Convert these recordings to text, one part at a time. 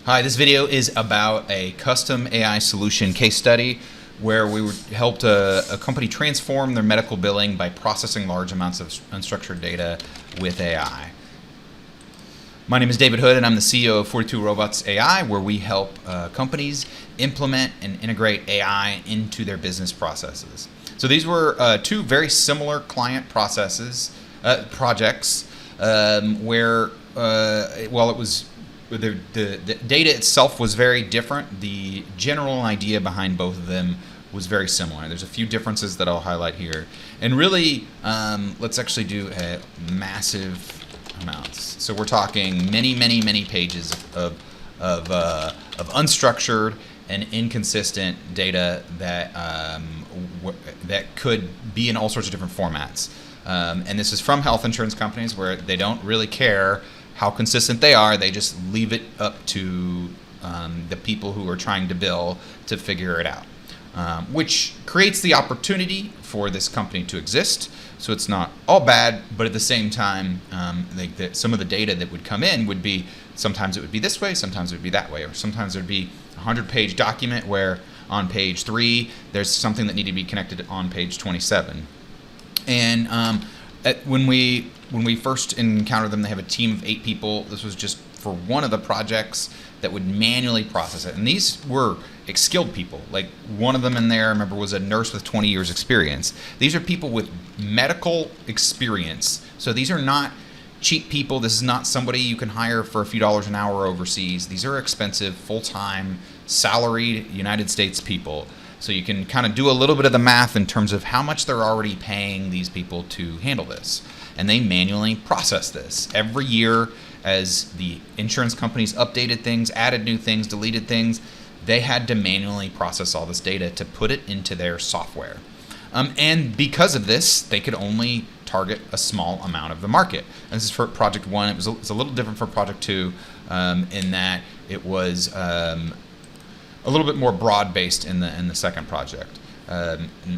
Hi, this video is about a custom AI solution case study where we helped a company transform their medical billing by processing large amounts of unstructured data with AI. My name is David Hood, and I'm the CEO of 42 Robots AI, where we help companies implement and integrate AI into their business processes. So these were two very similar client projects, where while it was the data itself was very different, the general idea behind both of them was very similar. There's a few differences that I'll highlight here. And really, let's actually do a massive amounts. So we're talking many pages of unstructured and inconsistent data that that could be in all sorts of different formats. And this is from health insurance companies where they don't really care how consistent they are. They just leave it up to the people who are trying to bill to figure it out, which creates the opportunity for this company to exist. So it's not all bad, but at the same time, some of the data that would come in would be, sometimes it would be this way, sometimes it would be that way, or sometimes there would be a 100-page document where on page 3 there's something that needed to be connected on page 27. And when we first encountered them, they have a team of 8 people. This was just for one of the projects that would manually process it. And these were skilled people. Like one of them in there, I remember, was a nurse with 20 years experience. These are people with medical experience. So these are not cheap people. This is not somebody you can hire for a few dollars an hour overseas. These are expensive, full-time, salaried United States people. So you can kind of do a little bit of the math in terms of how much they're already paying these people to handle this. And they manually process this every year. As the insurance companies updated things, added new things, deleted things, they had to manually process all this data to put it into their software. And because of this, they could only target a small amount of the market. And this is for Project 1. It was a little different for Project 2 in that it was a little bit more broad-based in the second project.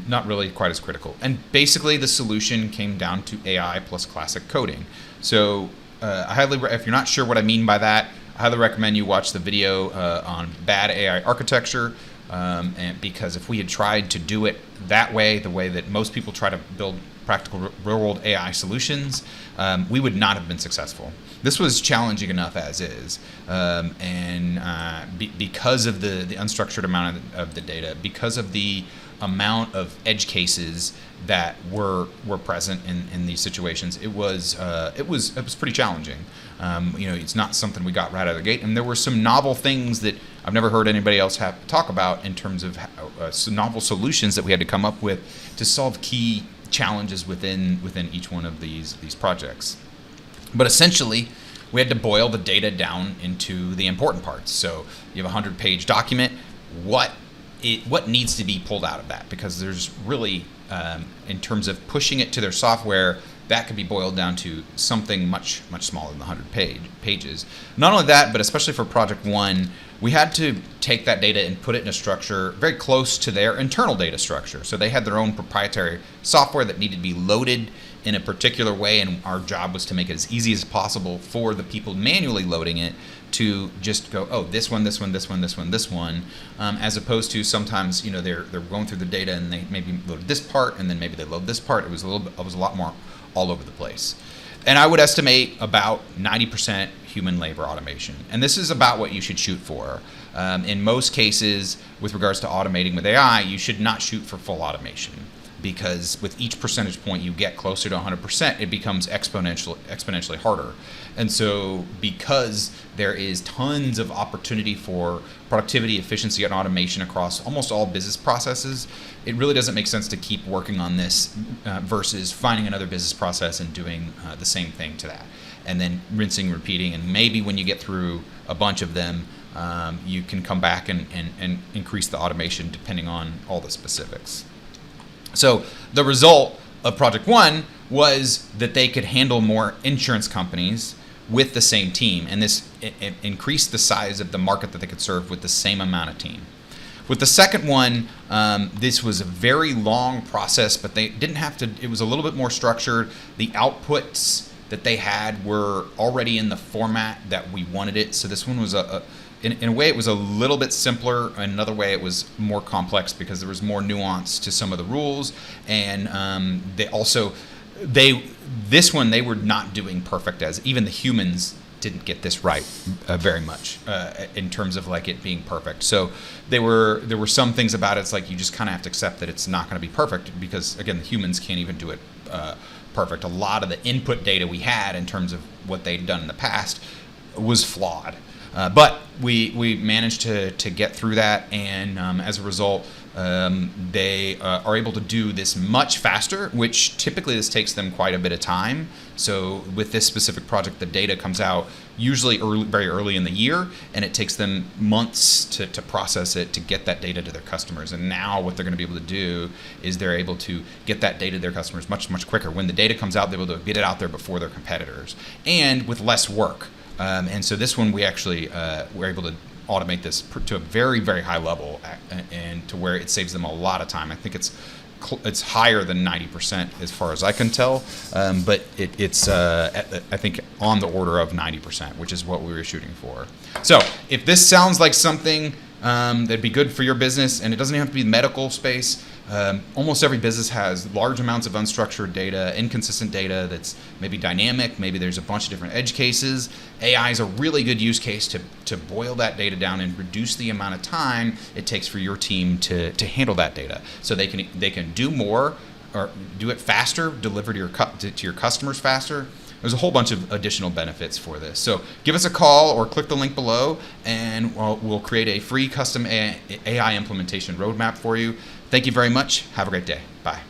Not really quite as critical. And basically, the solution came down to AI plus classic coding. So if you're not sure what I mean by that, I highly recommend you watch the video on bad AI architecture, and because if we had tried to do it that way, the way that most people try to build practical real-world AI solutions, we would not have been successful. This was challenging enough as is, because of the unstructured amount of the data, because of the amount of edge cases that were present in these situations, it was pretty challenging. It's not something we got right out of the gate, and there were some novel things that I've never heard anybody else talk about in terms of some novel solutions that we had to come up with to solve key challenges within each one of these projects. But essentially, we had to boil the data down into the important parts. So you have a 100-page document. What needs to be pulled out of that? Because there's really, in terms of pushing it to their software, that could be boiled down to something much smaller than the 100 pages. Not only that, but especially for Project 1, we had to take that data and put it in a structure very close to their internal data structure. So they had their own proprietary software that needed to be loaded in a particular way, and our job was to make it as easy as possible for the people manually loading it to just go, oh, this one, as opposed to sometimes, they're going through the data and they maybe load this part and then maybe they load this part. It was a lot more all over the place. And I would estimate about 90% human labor automation. And this is about what you should shoot for. In most cases, with regards to automating with AI, you should not shoot for full automation, because with each percentage point you get closer to 100%, it becomes exponentially harder. And so because there is tons of opportunity for productivity, efficiency, and automation across almost all business processes, it really doesn't make sense to keep working on this versus finding another business process and doing the same thing to that. And then rinsing, repeating, and maybe when you get through a bunch of them, you can come back and increase the automation depending on all the specifics. So the result of Project 1 was that they could handle more insurance companies with the same team, and this increased the size of the market that they could serve with the same amount of team. With the second one, this was a very long process, but they didn't have to. It was a little bit more structured. The outputs that they had were already in the format that we wanted it. So this one was in a way, it was a little bit simpler. In another way, it was more complex because there was more nuance to some of the rules. And this one, they were not doing perfect, as even the humans didn't get this right very much in terms of like it being perfect. So there were some things about it. It's like you just kind of have to accept that it's not going to be perfect because, again, the humans can't even do it perfect. A lot of the input data we had in terms of what they'd done in the past was flawed. But we managed to get through that, and as a result, they are able to do this much faster, which typically this takes them quite a bit of time. So with this specific project, the data comes out usually very early in the year, and it takes them months to process it, to get that data to their customers. And now what they're going to be able to do is they're able to get that data to their customers much, much quicker. When the data comes out, they're able to get it out there before their competitors, and with less work. And so this one, we actually were able to automate this to a very, very high level, and to where it saves them a lot of time. I think it's higher than 90% as far as I can tell, but it's I think on the order of 90%, which is what we were shooting for. So if this sounds like something that'd be good for your business, and it doesn't even have to be the medical space. Almost every business has large amounts of unstructured data, inconsistent data that's maybe dynamic, maybe there's a bunch of different edge cases. AI is a really good use case to boil that data down and reduce the amount of time it takes for your team to handle that data. So they can do more, or do it faster, deliver to your customers faster. There's a whole bunch of additional benefits for this. So give us a call or click the link below, and we'll create a free custom AI implementation roadmap for you. Thank you very much. Have a great day. Bye.